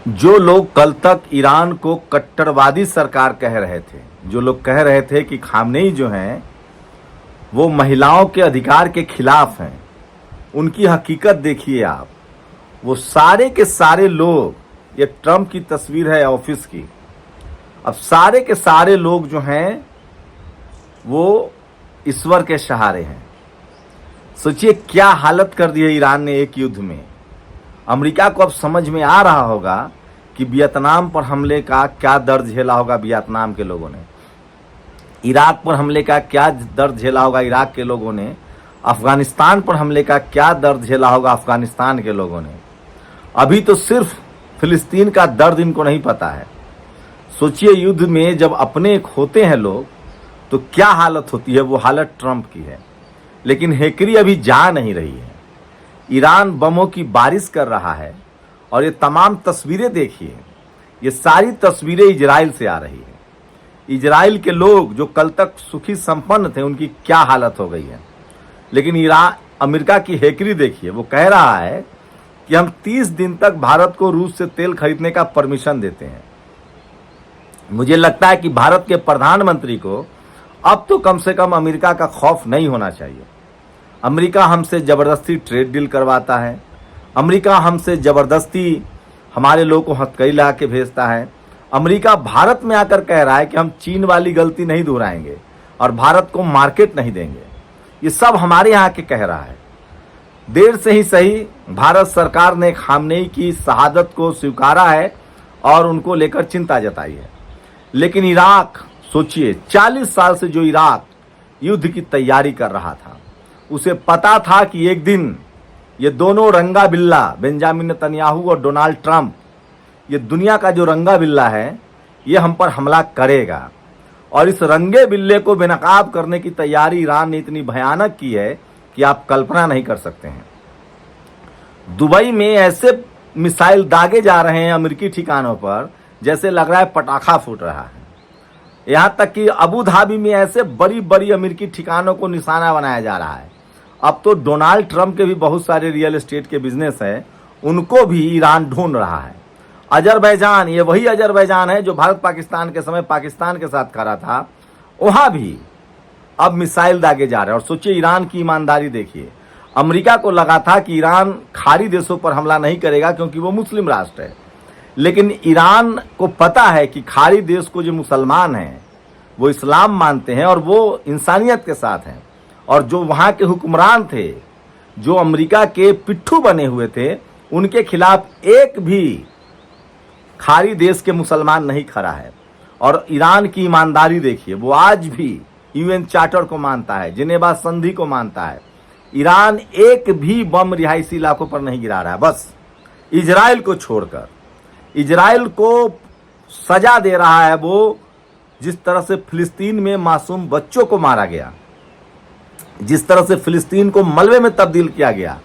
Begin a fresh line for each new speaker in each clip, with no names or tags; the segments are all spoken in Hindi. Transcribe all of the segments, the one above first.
जो लोग कल तक ईरान को कट्टरवादी सरकार कह रहे थे, जो लोग कह रहे थे कि खामनेई जो हैं वो महिलाओं के अधिकार के खिलाफ हैं, उनकी हकीकत देखिए आप। वो सारे के सारे लोग, ये ट्रंप की तस्वीर है ऑफिस की, अब सारे के सारे लोग जो हैं वो ईश्वर के सहारे हैं। सोचिए क्या हालत कर दी है ईरान ने एक युद्ध में। अमेरिका को अब समझ में आ रहा होगा कि वियतनाम पर हमले का क्या दर्द झेला होगा वियतनाम के लोगों ने, इराक पर हमले का क्या दर्द झेला होगा इराक के लोगों ने, अफगानिस्तान पर हमले का क्या दर्द झेला होगा अफगानिस्तान के लोगों ने। अभी तो सिर्फ फिलिस्तीन का दर्द इनको नहीं पता है। सोचिए युद्ध में जब अपने खोते हैं लोग तो क्या हालत होती है, वो हालत ट्रंप की है। लेकिन हेकरी अभी जा नहीं रही है। ईरान बमों की बारिश कर रहा है और ये तमाम तस्वीरें देखिए, ये सारी तस्वीरें इजराइल से आ रही है। इजराइल के लोग जो कल तक सुखी संपन्न थे उनकी क्या हालत हो गई है। लेकिन ईरान अमेरिका की हेकरी देखिए, वो कह रहा है कि हम 30 दिन तक भारत को रूस से तेल खरीदने का परमिशन देते हैं। मुझे लगता है कि भारत के प्रधानमंत्री को अब तो कम से कम अमेरिका का खौफ नहीं होना चाहिए। अमेरिका हमसे जबरदस्ती ट्रेड डील करवाता है, अमेरिका हमसे जबरदस्ती हमारे लोगों को हथकड़ी लगा के भेजता है। अमेरिका भारत में आकर कह रहा है कि हम चीन वाली गलती नहीं दोहराएंगे और भारत को मार्केट नहीं देंगे। ये सब हमारे यहाँ के कह रहा है। देर से ही सही भारत सरकार ने खामनेई की शहादत को स्वीकारा है और उनको लेकर चिंता जताई है। लेकिन इराक, सोचिए 40 साल से जो इराक युद्ध की तैयारी कर रहा था, उसे पता था कि एक दिन ये दोनों रंगा बिल्ला बेंजामिन नेतन्याहू और डोनाल्ड ट्रंप, ये दुनिया का जो रंगा बिल्ला है, ये हम पर हमला करेगा। और इस रंगे बिल्ले को बेनकाब करने की तैयारी ईरान ने इतनी भयानक की है कि आप कल्पना नहीं कर सकते हैं। दुबई में ऐसे मिसाइल दागे जा रहे हैं अमेरिकी ठिकानों पर जैसे लग रहा है पटाखा फूट रहा है। यहां तक कि अबू धाबी में ऐसे बड़ी बड़ी अमेरिकी ठिकानों को निशाना बनाया जा रहा है। अब तो डोनाल्ड ट्रंप के भी बहुत सारे रियल एस्टेट के बिजनेस है, उनको भी ईरान ढूंढ रहा है। अजरबैजान, ये वही अजरबैजान है जो भारत पाकिस्तान के समय पाकिस्तान के साथ खड़ा था, वहां भी अब मिसाइल दागे जा रहे हैं। और सोचिए ईरान की ईमानदारी देखिए। अमेरिका को लगा था कि ईरान खाड़ी देशों पर हमला नहीं करेगा क्योंकि वो मुस्लिम राष्ट्र है, लेकिन ईरान को पता है कि खाड़ी देश को जो मुसलमान हैं वो इस्लाम मानते हैं और वो इंसानियत के साथ हैं। और जो वहाँ के हुक्मरान थे, जो अमेरिका के पिट्ठू बने हुए थे, उनके खिलाफ एक भी खाड़ी देश के मुसलमान नहीं खड़ा है। और ईरान की ईमानदारी देखिए, वो आज भी यूएन चार्टर को मानता है, जिनेवा संधि को मानता है। ईरान एक भी बम रिहायशी इलाकों पर नहीं गिरा रहा है, बस इजराइल को छोड़कर। इजराइल को सजा दे रहा है वो जिस तरह से फिलिस्तीन में मासूम बच्चों को मारा गया, जिस तरह से फिलिस्तीन को मलबे में तब्दील किया गया,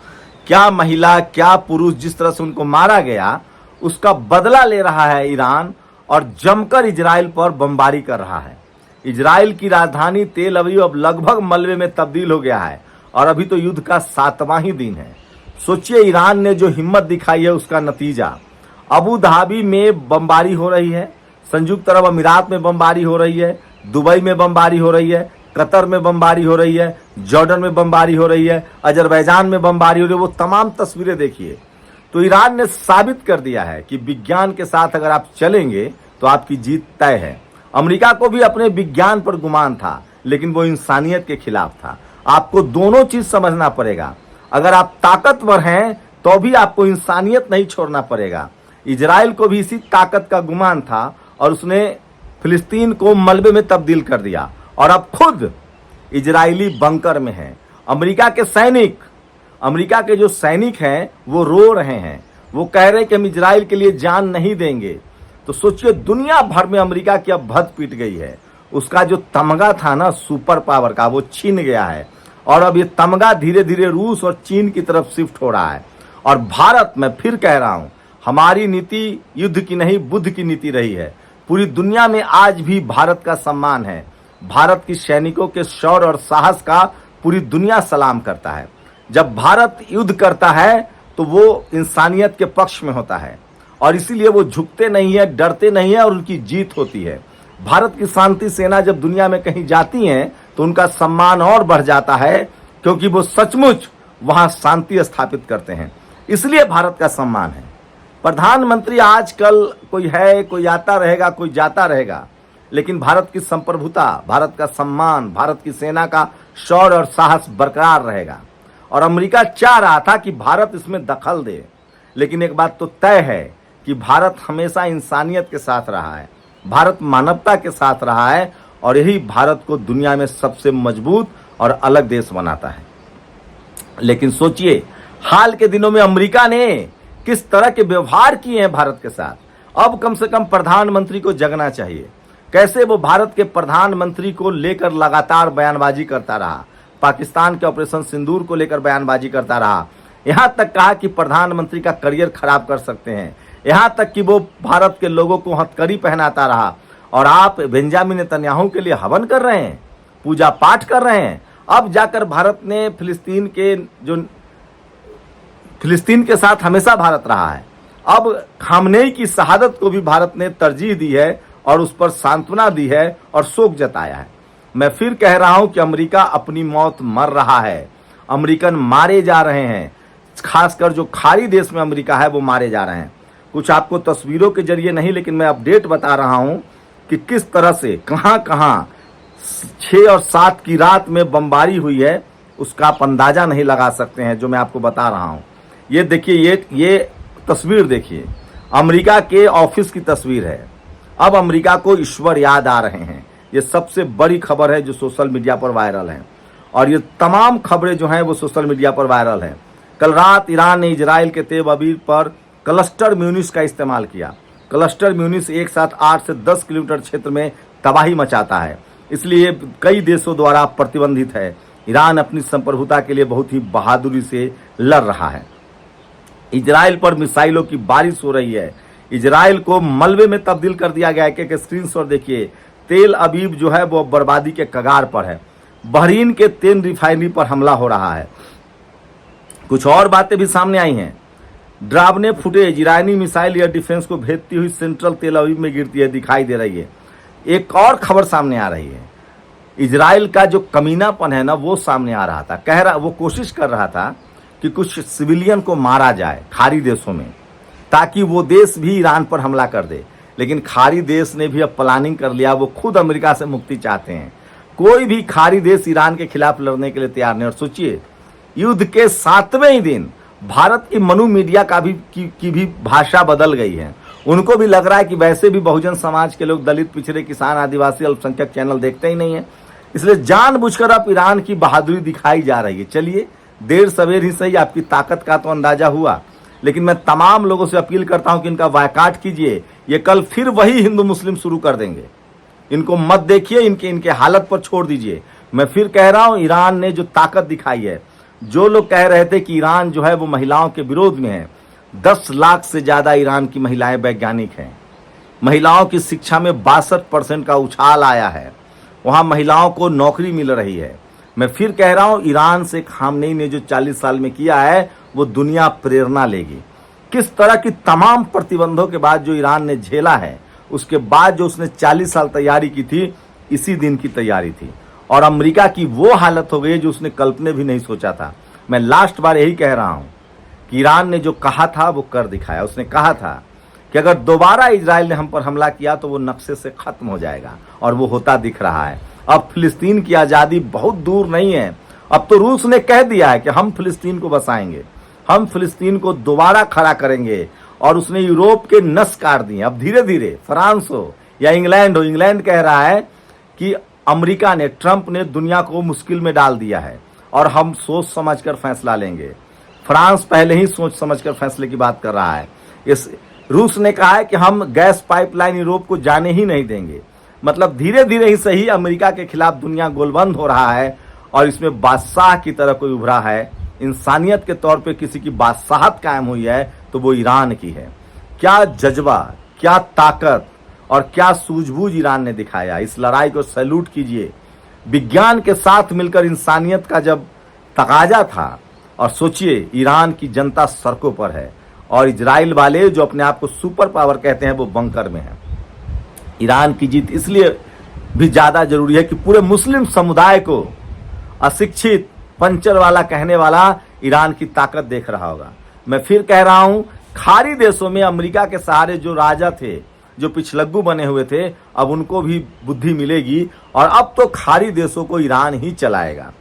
क्या महिला क्या पुरुष, जिस तरह से उनको मारा गया, उसका बदला ले रहा है ईरान और जमकर इजराइल पर बमबारी कर रहा है। इजराइल की राजधानी तेल अवीव अब लगभग मलबे में तब्दील हो गया है और अभी तो युद्ध का 7वां ही दिन है। सोचिए ईरान ने जो हिम्मत दिखाई है उसका नतीजा। अबू धाबी में बमबारी हो रही है, संयुक्त अरब अमीरात में बमबारी हो रही है, दुबई में बमबारी हो रही है, कतर में बमबारी हो रही है, जॉर्डन में बमबारी हो रही है, अजरबैजान में बमबारी हो रही है। वो तमाम तस्वीरें देखिए। तो ईरान ने साबित कर दिया है कि विज्ञान के साथ अगर आप चलेंगे तो आपकी जीत तय है। अमेरिका को भी अपने विज्ञान पर गुमान था, लेकिन वो इंसानियत के खिलाफ था। आपको दोनों चीज समझना पड़ेगा। अगर आप ताकतवर हैं तो भी आपको इंसानियत नहीं छोड़ना पड़ेगा। इजराइल को भी इसी ताकत का गुमान था और उसने फिलिस्तीन को मलबे में तब्दील कर दिया और अब खुद इजरायली बंकर में है। अमेरिका के जो सैनिक हैं वो रो रहे हैं, वो कह रहे हैं कि हम इजराइल के लिए जान नहीं देंगे। तो सोचिए दुनिया भर में अमेरिका की अब भद पीट गई है। उसका जो तमगा था ना सुपर पावर का, वो छीन गया है और अब ये तमगा धीरे धीरे रूस और चीन की तरफ शिफ्ट हो रहा है। और भारत, मैं फिर कह रहा हूं, हमारी नीति युद्ध की नहीं बुद्ध की नीति रही है। पूरी दुनिया में आज भी भारत का सम्मान है। भारत की सैनिकों के शौर्य और साहस का पूरी दुनिया सलाम करता है। जब भारत युद्ध करता है तो वो इंसानियत के पक्ष में होता है और इसीलिए वो झुकते नहीं है, डरते नहीं है और उनकी जीत होती है। भारत की शांति सेना जब दुनिया में कहीं जाती हैं तो उनका सम्मान और बढ़ जाता है, क्योंकि वो सचमुच वहां शांति स्थापित करते हैं, इसलिए भारत का सम्मान है। प्रधानमंत्री आजकल कोई है, कोई आता रहेगा, कोई जाता रहेगा, लेकिन भारत की संप्रभुता, भारत का सम्मान, भारत की सेना का शौर्य और साहस बरकरार रहेगा। और अमेरिका चाह रहा था कि भारत इसमें दखल दे, लेकिन एक बात तो तय है कि भारत हमेशा इंसानियत के साथ रहा है, भारत मानवता के साथ रहा है, और यही भारत को दुनिया में सबसे मजबूत और अलग देश बनाता है। लेकिन सोचिए, हाल के दिनों में अमेरिका ने किस तरह के व्यवहार किए हैं भारत के साथ। अब कम से कम प्रधानमंत्री को जगना चाहिए। कैसे वो भारत के प्रधानमंत्री को लेकर लगातार बयानबाजी करता रहा, पाकिस्तान के ऑपरेशन सिंदूर को लेकर बयानबाजी करता रहा, यहां तक कहा कि प्रधानमंत्री का करियर खराब कर सकते हैं, यहां तक कि वो भारत के लोगों को हथकड़ी पहनाता रहा। और आप बेंजामिन नेतन्याहू के लिए हवन कर रहे हैं, पूजा पाठ कर रहे हैं। अब जाकर भारत ने फिलिस्तीन के साथ हमेशा भारत रहा है, अब खामनेई की शहादत को भी भारत ने तरजीह दी है और उस पर सांत्वना दी है और शोक जताया है। मैं फिर कह रहा हूं कि अमेरिका अपनी मौत मर रहा है, अमेरिकन मारे जा रहे हैं, खासकर जो खाड़ी देश में अमेरिका है वो मारे जा रहे हैं। कुछ आपको तस्वीरों के जरिए नहीं, लेकिन मैं अपडेट बता रहा हूं कि किस तरह से कहां कहां 6 और 7 की रात में बमबारी हुई है, उसका आप अंदाजा नहीं लगा सकते हैं जो मैं आपको बता रहा हूं। ये देखिए, ये तस्वीर देखिए, अमेरिका के ऑफिस की तस्वीर है। अब अमेरिका को ईश्वर याद आ रहे हैं। ये सबसे बड़ी खबर है जो सोशल मीडिया पर वायरल है, और ये तमाम खबरें जो हैं वो सोशल मीडिया पर वायरल हैं। कल रात ईरान ने इजराइल के तेल अवीव पर क्लस्टर म्यूनिस का इस्तेमाल किया। क्लस्टर म्यूनिस एक साथ 8 से 10 किलोमीटर क्षेत्र में तबाही मचाता है, इसलिए कई देशों द्वारा प्रतिबंधित है। ईरान अपनी संप्रभुता के लिए बहुत ही बहादुरी से लड़ रहा है। इजराइल पर मिसाइलों की बारिश हो रही है, इजराइल को मलबे में तब्दील कर दिया गया है। एक स्क्रीनशॉट देखिए, तेल अवीव जो है वो बर्बादी के कगार पर है। बहरीन के तेल रिफाइनरी पर हमला हो रहा है। कुछ और बातें भी सामने आई हैं। ड्रावने फुटेज, ईरानी मिसाइल एयर डिफेंस को भेजती हुई सेंट्रल तेल अवीव में गिरती है, दिखाई दे रही है। एक और खबर सामने आ रही है, इजराइल का जो कमीनापन है ना वो सामने आ रहा था। वो कोशिश कर रहा था कि कुछ सिविलियन को मारा जाए खाड़ी देशों में, ताकि वो देश भी ईरान पर हमला कर दे। लेकिन खाड़ी देश ने भी अब प्लानिंग कर लिया, वो खुद अमेरिका से मुक्ति चाहते हैं। कोई भी खाड़ी देश ईरान के खिलाफ लड़ने के लिए तैयार नहीं। और सोचिए, युद्ध के 7वें ही दिन भारत की मनु मीडिया की भी भाषा बदल गई है। उनको भी लग रहा है कि वैसे भी बहुजन समाज के लोग, दलित, पिछड़े, किसान, आदिवासी, अल्पसंख्यक चैनल देखते ही नहीं है, इसलिए जानबूझकर अब ईरान की बहादुरी दिखाई जा रही है। चलिए, देर सवेर ही सही, आपकी ताकत का तो अंदाजा हुआ। लेकिन मैं तमाम लोगों से अपील करता हूं कि इनका बायकाट कीजिए। ये कल फिर वही हिंदू मुस्लिम शुरू कर देंगे। इनको मत देखिए, इनके हालत पर छोड़ दीजिए। मैं फिर कह रहा हूं, ईरान ने जो ताकत दिखाई है, जो लोग कह रहे थे कि ईरान जो है वो महिलाओं के विरोध में है, 10 लाख से ज्यादा ईरान की महिलाएं वैज्ञानिक हैं। महिलाओं की शिक्षा में 62% का उछाल आया है। वहां महिलाओं को नौकरी मिल रही है। मैं फिर कह रहा हूं, ईरान से खामनेई ने जो 40 साल में किया है वो दुनिया प्रेरणा लेगी। किस तरह की तमाम प्रतिबंधों के बाद जो ईरान ने झेला है, उसके बाद जो उसने 40 साल तैयारी की थी, इसी दिन की तैयारी थी। और अमेरिका की वो हालत हो गई जो उसने कल्पना भी नहीं सोचा था। मैं लास्ट बार यही कह रहा हूं कि ईरान ने जो कहा था वो कर दिखाया। उसने कहा था कि अगर दोबारा इजराइल ने हम पर हमला किया तो वो नक्शे से खत्म हो जाएगा, और वो होता दिख रहा है। अब फिलिस्तीन की आज़ादी बहुत दूर नहीं है। अब तो रूस ने कह दिया है कि हम फिलिस्तीन को बसाएंगे, हम फिलिस्तीन को दोबारा खड़ा करेंगे, और उसने यूरोप के नस काट दिए। अब धीरे धीरे फ्रांस हो या इंग्लैंड हो, इंग्लैंड कह रहा है कि अमेरिका ने, ट्रंप ने दुनिया को मुश्किल में डाल दिया है और हम सोच समझकर फैसला लेंगे। फ्रांस पहले ही सोच समझकर फैसले की बात कर रहा है। इस रूस ने कहा है कि हम गैस पाइपलाइन यूरोप को जाने ही नहीं देंगे। मतलब धीरे धीरे ही सही, अमेरिका के खिलाफ दुनिया गोलबंद हो रहा है, और इसमें बादशाह की तरह कोई उभरा है। इंसानियत के तौर पे किसी की बादशाहत कायम हुई है तो वो ईरान की है। क्या जज्बा, क्या ताकत और क्या सूझबूझ ईरान ने दिखाया। इस लड़ाई को सैल्यूट कीजिए। विज्ञान के साथ मिलकर इंसानियत का जब तकाजा था, और सोचिए ईरान की जनता सड़कों पर है, और इजराइल वाले जो अपने आप को सुपर पावर कहते हैं वो बंकर में हैं। ईरान की जीत इसलिए भी ज्यादा जरूरी है कि पूरे मुस्लिम समुदाय को अशिक्षित पंचर वाला कहने वाला ईरान की ताकत देख रहा होगा। मैं फिर कह रहा हूं, खाड़ी देशों में अमेरिका के सहारे जो राजा थे, जो पिछलग्गू बने हुए थे, अब उनको भी बुद्धि मिलेगी और अब तो खाड़ी देशों को ईरान ही चलाएगा।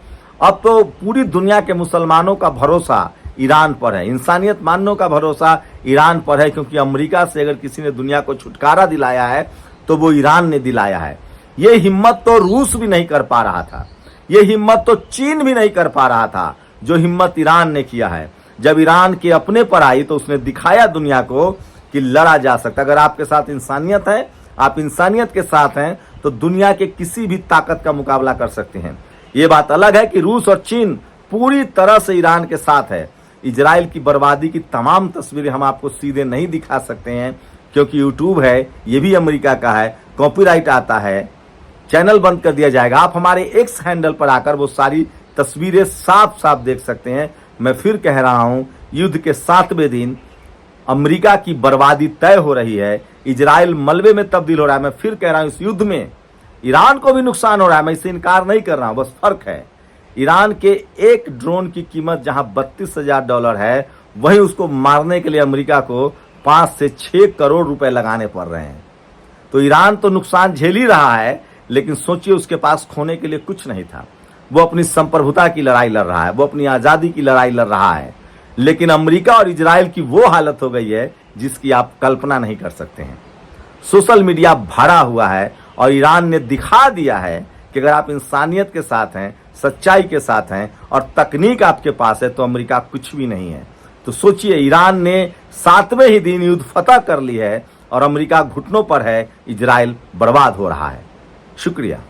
अब तो पूरी दुनिया के मुसलमानों का भरोसा ईरान पर है, इंसानियत मानने का भरोसा ईरान पर है, क्योंकि अमेरिका से अगर किसी ने दुनिया को छुटकारा दिलाया है तो वो ईरान ने दिलाया है। ये हिम्मत तो रूस भी नहीं कर पा रहा था, ये हिम्मत तो चीन भी नहीं कर पा रहा था, जो हिम्मत ईरान ने किया है। जब ईरान के अपने पर आई तो उसने दिखाया दुनिया को कि लड़ा जा सकता। अगर आपके साथ इंसानियत है, आप इंसानियत के साथ हैं, तो दुनिया के किसी भी ताकत का मुकाबला कर सकते हैं। ये बात अलग है कि रूस और चीन पूरी तरह से ईरान के साथ है। इजराइल की बर्बादी की तमाम तस्वीरें हम आपको सीधे नहीं दिखा सकते हैं, क्योंकि यूट्यूब है, ये भी अमेरिका का है, कॉपीराइट आता है, चैनल बंद कर दिया जाएगा। आप हमारे एक्स हैंडल पर आकर वो सारी तस्वीरें साफ साफ देख सकते हैं। मैं फिर कह रहा हूं, युद्ध के 7वें दिन अमेरिका की बर्बादी तय हो रही है, इजराइल मलबे में तब्दील हो रहा है। मैं फिर कह रहा हूं, इस युद्ध में ईरान को भी नुकसान हो रहा है, मैं इससे इनकार नहीं कर रहा हूं, बस फर्क है ईरान के एक ड्रोन की कीमत जहां $32,000 है, वहीं उसको मारने के लिए अमेरिका को 5 से 6 करोड़ रुपए लगाने पड़ रहे हैं। तो ईरान तो नुकसान झेल ही रहा है, लेकिन सोचिए उसके पास खोने के लिए कुछ नहीं था। वो अपनी संप्रभुता की लड़ाई लड़ रहा है, वो अपनी आजादी की लड़ाई लड़ रहा है, लेकिन अमेरिका और इजराइल की वो हालत हो गई है जिसकी आप कल्पना नहीं कर सकते हैं। सोशल मीडिया भरा हुआ है और ईरान ने दिखा दिया है कि अगर आप इंसानियत के साथ हैं, सच्चाई के साथ हैं और तकनीक आपके पास है, तो अमेरिका कुछ भी नहीं है। तो सोचिए, ईरान ने 7वें ही दिन युद्ध फतह कर ली है और अमेरिका घुटनों पर है, इजराइल बर्बाद हो रहा है। शुक्रिया।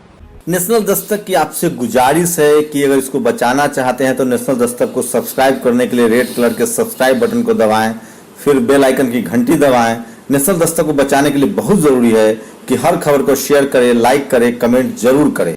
नेशनल दस्तक की आपसे गुजारिश है कि अगर इसको बचाना चाहते हैं तो नेशनल दस्तक को सब्सक्राइब करने के लिए रेड कलर के सब्सक्राइब बटन को दबाएं, फिर बेल आइकन की घंटी दबाएं। नेशनल दस्तक को बचाने के लिए बहुत जरूरी है कि हर खबर को शेयर करें, लाइक करें, कमेंट जरूर करें।